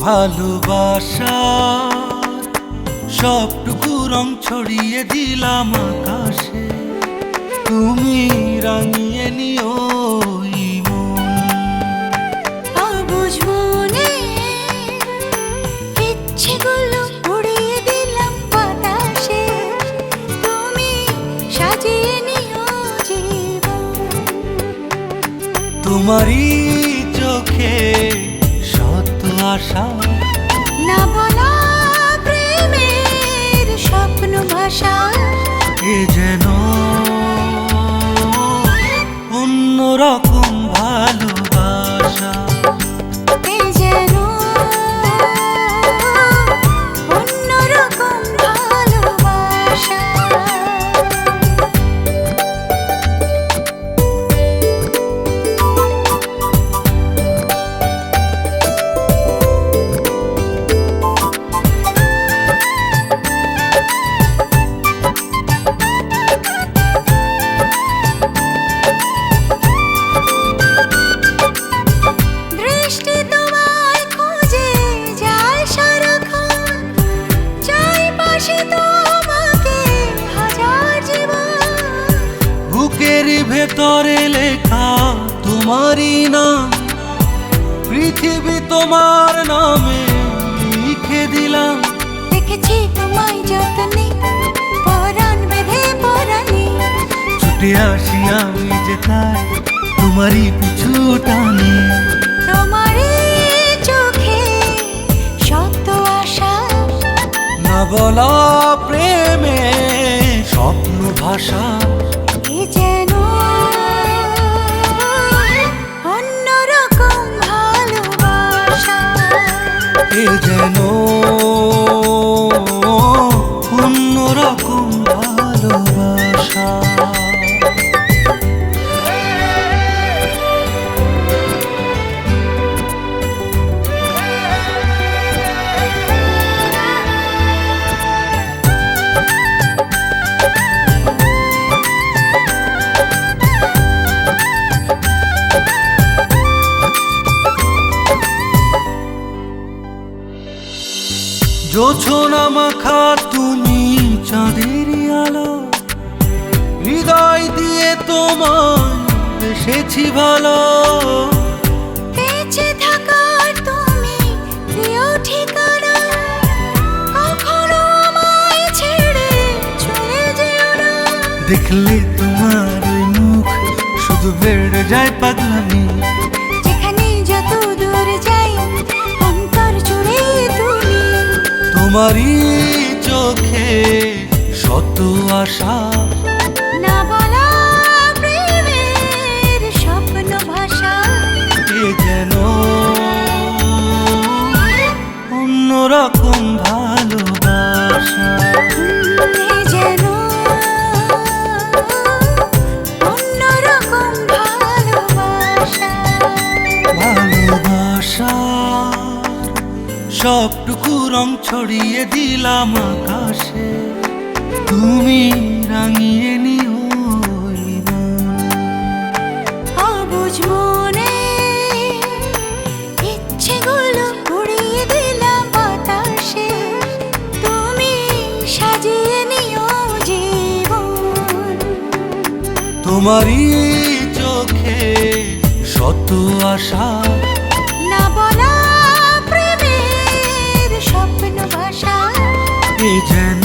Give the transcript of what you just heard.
ভালোবাসার সবটুকু রং ছড়িয়ে দিলাম আকাশে, তুমি রাঙিয়ে নিও মন। অবুঝ মনে ইচ্ছেগুলো উড়িয়ে দিলাম বাতাসে, তুমি সাজিয়ে নিও জীবন। তোমারই চোখে শত আশা, না বলা প্রেমের স্বপ্ন ভাষা, এ যেন অন্যরকম ভালোবাসা, এ যেন অন্যরকম ভালোবাসা। ভেতরে লেখা তোমারই নাম, পৃথিবী তোমার নামে লিখে দিলাম। দেখেছি তোমায় যতনে পরাণ বেঁধে পরাণে, ছুটে আসি আমি যে তাই তোমারই পিছু টানে। তোমারই চোখে শত আশা, না বলা প্রেমে স্বপ্ন ভাষা, এ যেন অন্যরকম ভালোবাসা, এ যেন অন্যরকম ভালোবাসা। জোছনা মাখা তুমি চাঁদেরই আলো, হৃদয় দিয়ে তোমায় বেসেছি ভালো। বেঁচে থাকার তুমি প্রিয় ঠিকানা, কখনো আমায় ছেড়ে চলে যেও না। দেখলে তোমার ওই মুখ শুধু বেড়ে যায় পাগলামি, যেখানে যত দূর যাই অন্তর জুড়ে তুমি। তোমারই চোখে শত আশা, না বলা প্রেমের স্বপ্ন ভাষা, এ যেন অন্যরকম ভালোবাসা, এ যেন অন্যরকম ভালোবাসা। ভালোবাসার সবটুকু রং ছড়িয়ে দিলাম আকাশে, তুমি রাঙিয়ে নিও মন। অবুঝ মনে ইচ্ছেগুলো উড়িয়ে দিলাম বাতাসে, তুমি সাজিয়ে নিও জীবন। তোমারই চোখে শত আশা, না বলা প্রেমের স্বপ্ন ভাষা, এ যেন